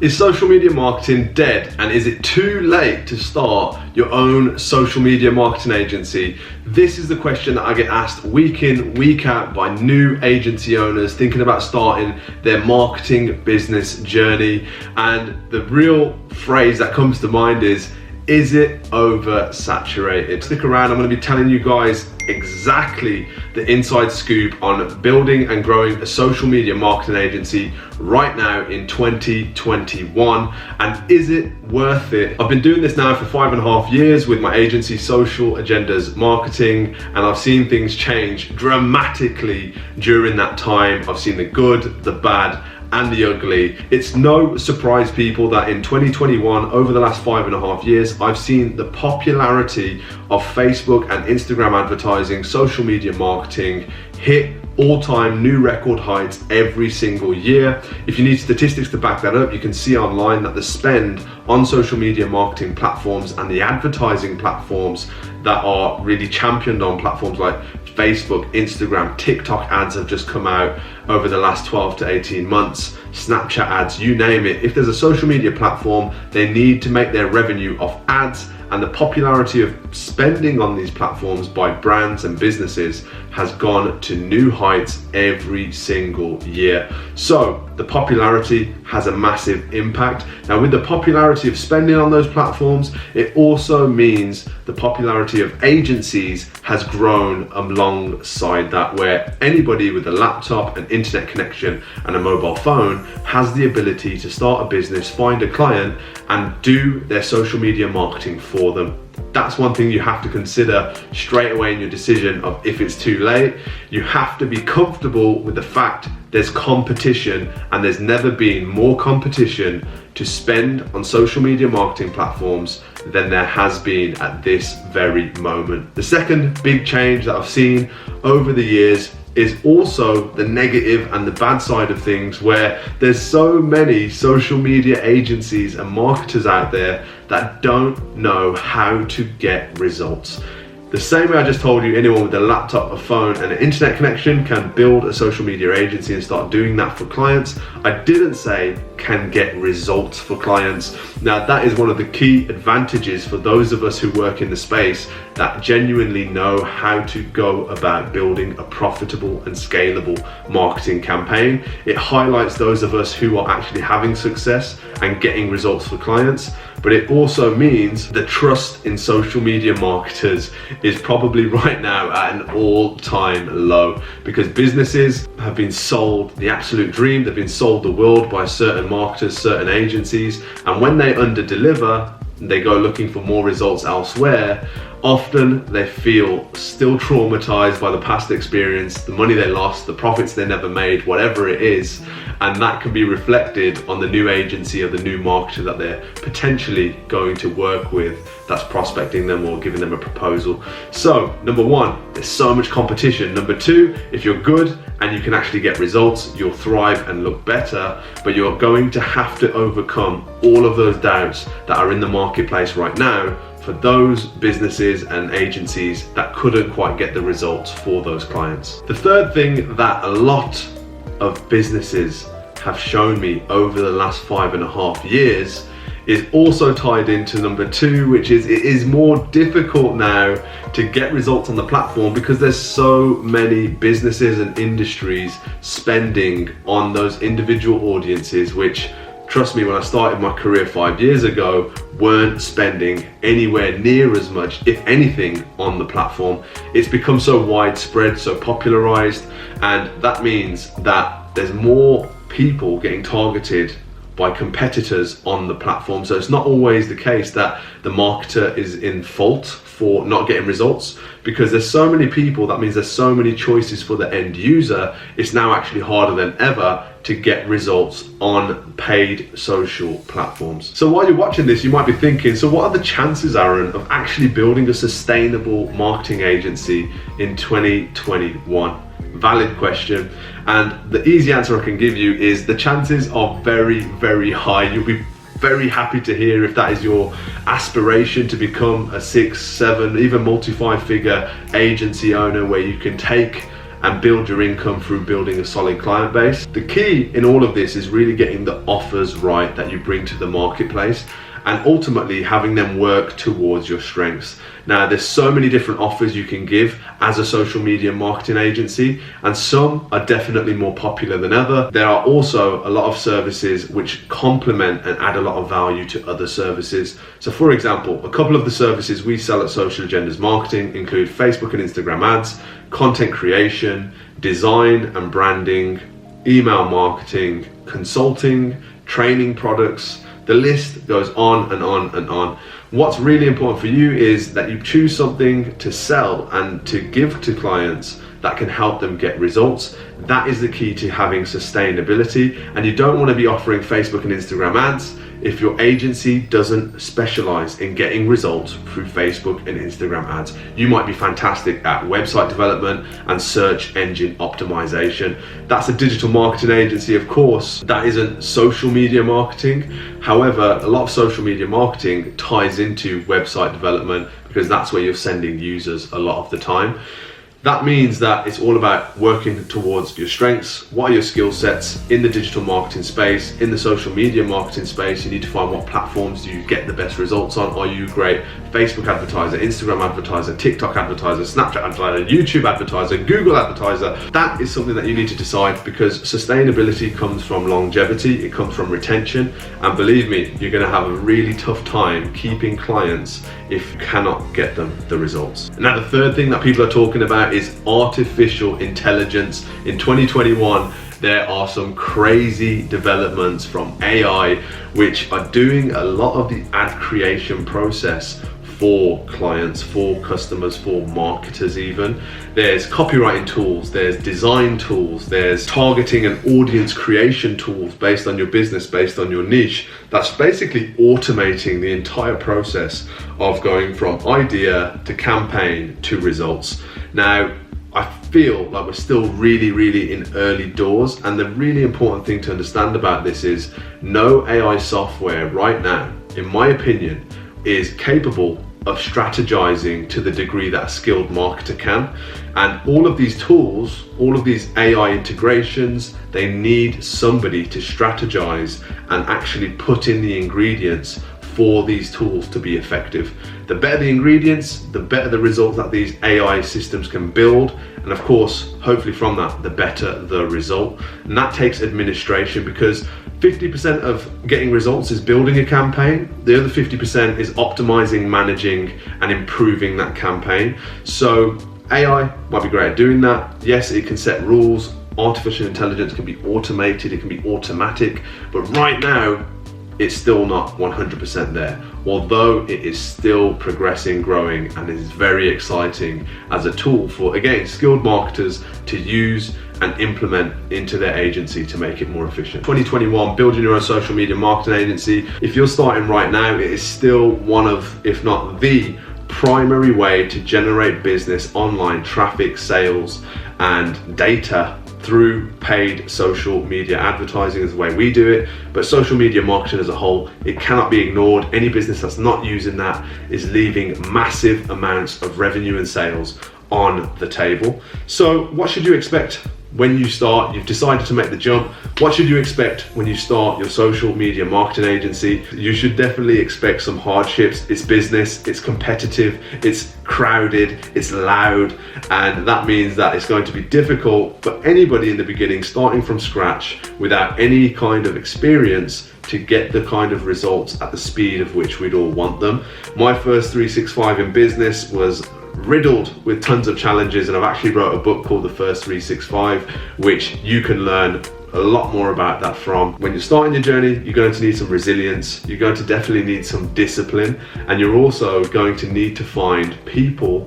Is social media marketing dead, and is it too late to start your own social media marketing agency? This is the question that I get asked week in, week out by new agency owners thinking about starting their marketing business journey. And the real phrase that comes to mind is it oversaturated? Stick around, I'm going to be telling you guys exactly the inside scoop on building and growing a social media marketing agency right now in 2021, and is it worth it? I've been doing this now for 5.5 years with my agency Social Agendas Marketing, and I've seen things change dramatically during that time. I've seen the good, the bad, and the ugly. It's no surprise, people, that in 2021, over the last 5.5 years, I've seen the popularity of Facebook and Instagram advertising, social media marketing hit all-time new record heights every single year. If you need statistics to back that up, you can see online that the spend on social media marketing platforms and the advertising platforms that are really championed on platforms like Facebook, Instagram, TikTok ads have just come out over the last 12 to 18 months, Snapchat ads, you name it. If there's a social media platform, they need to make their revenue off ads, and the popularity of spending on these platforms by brands and businesses has gone to new heights every single year. So the popularity has a massive impact. Now, with the popularity of spending on those platforms, it also means the popularity of agencies has grown alongside that, where anybody with a laptop, an internet connection, and a mobile phone has the ability to start a business, find a client, and do their social media marketing for them. That's one thing you have to consider straight away in your decision of if it's too late. You have to be comfortable with the fact there's competition, and there's never been more competition to spend on social media marketing platforms than there has been at this very moment. The second big change that I've seen over the years is also the negative and the bad side of things, where there's so many social media agencies and marketers out there that don't know how to get results. The same way I just told you, anyone with a laptop, a phone, and an internet connection can build a social media agency and start doing that for clients. I didn't say can get results for clients. Now, that is one of the key advantages for those of us who work in the space that genuinely know how to go about building a profitable and scalable marketing campaign. It highlights those of us who are actually having success and getting results for clients. But it also means the trust in social media marketers is probably right now at an all-time low, because businesses have been sold the absolute dream. They've been sold the world by certain marketers, certain agencies, and when they under-deliver, they go looking for more results elsewhere. Often they feel still traumatized by the past experience, the money they lost, the profits they never made, whatever it is, and that can be reflected on the new agency or the new marketer that they're potentially going to work with that's prospecting them or giving them a proposal. So, number one, there's so much competition. Number two, if you're good and you can actually get results, you'll thrive and look better, but you're going to have to overcome all of those doubts that are in the marketplace right now for those businesses and agencies that couldn't quite get the results for those clients. The third thing that a lot of businesses have shown me over the last 5.5 years is also tied into number two, which is it is more difficult now to get results on the platform because there's so many businesses and industries spending on those individual audiences, which, trust me, when I started my career 5 years ago, weren't spending anywhere near as much, if anything, on the platform. It's become so widespread, so popularized, and that means that there's more people getting targeted by competitors on the platform. So it's not always the case that the marketer is in fault for not getting results, because there's so many people. That means there's so many choices for the end user. It's now actually harder than ever to get results on paid social platforms. So while you're watching this, you might be thinking, so what are the chances, Aaron, of actually building a sustainable marketing agency in 2021? Valid question, and the easy answer I can give you is the chances are very, very high. You'll be very happy to hear if that is your aspiration to become a 6, 7, even multi-5 figure agency owner, where you can take and build your income through building a solid client base. The key in all of this is really getting the offers right that you bring to the marketplace, and ultimately having them work towards your strengths. Now, there's so many different offers you can give as a social media marketing agency, and some are definitely more popular than other. There are also a lot of services which complement and add a lot of value to other services. So for example, a couple of the services we sell at Social Agendas Marketing include Facebook and Instagram ads, content creation, design and branding, email marketing, consulting, training products. The list goes on and on and on. What's really important for you is that you choose something to sell and to give to clients that can help them get results. That is the key to having sustainability. And you don't want to be offering Facebook and Instagram ads if your agency doesn't specialize in getting results through Facebook and Instagram ads. You might be fantastic at website development and search engine optimization. That's a digital marketing agency, of course. That isn't social media marketing. However, a lot of social media marketing ties into website development because that's where you're sending users a lot of the time. That means that it's all about working towards your strengths. What are your skill sets in the digital marketing space, in the social media marketing space? You need to find what platforms do you get the best results on. Are you a great Facebook advertiser, Instagram advertiser, TikTok advertiser, Snapchat advertiser, YouTube advertiser, Google advertiser? That is something that you need to decide, because sustainability comes from longevity, it comes from retention, and believe me, you're gonna have a really tough time keeping clients if you cannot get them the results. Now, the third thing that people are talking about is artificial intelligence. In 2021, there are some crazy developments from AI which are doing a lot of the ad creation process for clients, for customers, for marketers even. There's copywriting tools, there's design tools, there's targeting and audience creation tools based on your business, based on your niche. That's basically automating the entire process of going from idea to campaign to results. Now, I feel like we're still really in early doors, and the really important thing to understand about this is no AI software right now, in my opinion, is capable of strategizing to the degree that a skilled marketer can. And all of these tools, all of these AI integrations, they need somebody to strategize and actually put in the ingredients for these tools to be effective. The better the ingredients, the better the results that these AI systems can build. And of course, hopefully from that, the better the result. And that takes administration, because 50% of getting results is building a campaign. The other 50% is optimizing, managing, and improving that campaign. So AI might be great at doing that. Yes, it can set rules. Artificial intelligence can be automated, it can be automatic, but right now, it's still not 100% there, although it is still progressing, growing, and is very exciting as a tool for, again, skilled marketers to use and implement into their agency to make it more efficient. 2021, building your own social media marketing agency. If you're starting right now, it is still one of, if not the primary way to generate business, online traffic, sales, and data through paid social media advertising is the way we do it. But social media marketing as a whole, it cannot be ignored. Any business that's not using that is leaving massive amounts of revenue and sales on the table. So what should you expect when you start? You've decided to make the jump. What should you expect when you start your social media marketing agency? You should definitely expect some hardships. It's business, it's competitive, it's crowded, it's loud, and that means that it's going to be difficult for anybody in the beginning, starting from scratch without any kind of experience, to get the kind of results at the speed of which we'd all want them. My first 365 in business was riddled with tons of challenges, and I've actually wrote a book called The First 365, which you can learn a lot more about that from. When you're starting your journey, you're going to need some resilience, you're going to definitely need some discipline, and you're also going to need to find people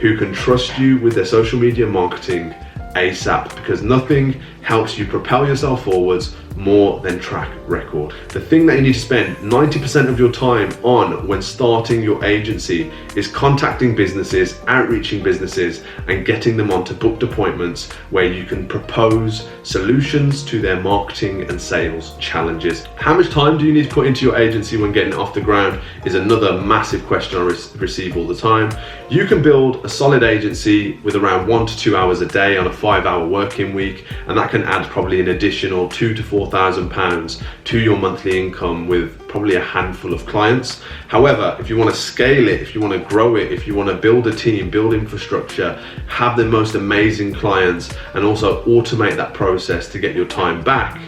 who can trust you with their social media marketing ASAP, because nothing helps you propel yourself forwards more than track record. The thing that you need to spend 90% of your time on when starting your agency is contacting businesses, outreaching businesses, and getting them onto booked appointments where you can propose solutions to their marketing and sales challenges. How much time do you need to put into your agency when getting it off the ground is another massive question I receive all the time. You can build a solid agency with around 1 to 2 hours a day on a 5-hour working week, and that can add probably an additional £2,000 to £4,000 to your monthly income with probably a handful of clients. However, if you want to scale it, if you want to grow it, if you want to build a team, build infrastructure, have the most amazing clients, and also automate that process to get your time back,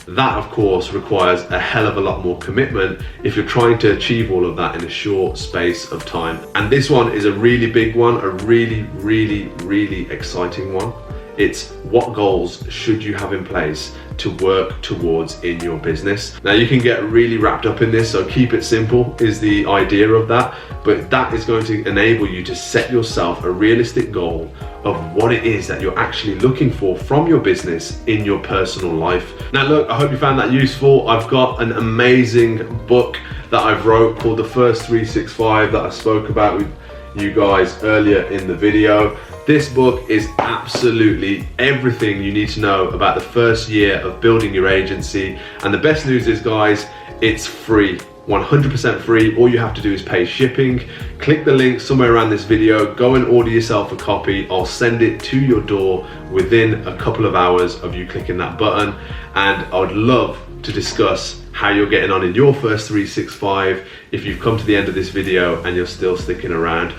that of course requires a hell of a lot more commitment if you're trying to achieve all of that in a short space of time. And this one is a really big one, a really exciting one. It's what goals should you have in place to work towards in your business. Now you can get really wrapped up in this, so keep it simple is the idea of that, but that is going to enable you to set yourself a realistic goal of what it is that you're actually looking for from your business in your personal life. Now look, I hope you found that useful. I've got an amazing book that I've wrote called The First 365 that I spoke about with you guys earlier in the video. This book is absolutely everything you need to know about the first year of building your agency. And the best news is, guys, it's free, 100% free. All you have to do is pay shipping. Click the link somewhere around this video, go and order yourself a copy. I'll send it to your door within a couple of hours of you clicking that button. And I would love to discuss how you're getting on in your first 365 if you've come to the end of this video and you're still sticking around.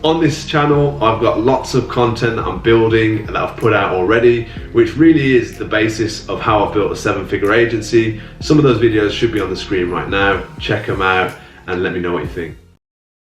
On this channel, I've got lots of content that I'm building that I've put out already, which really is the basis of how I've built a 7-figure agency. Some of those videos should be on the screen right now. Check them out and let me know what you think.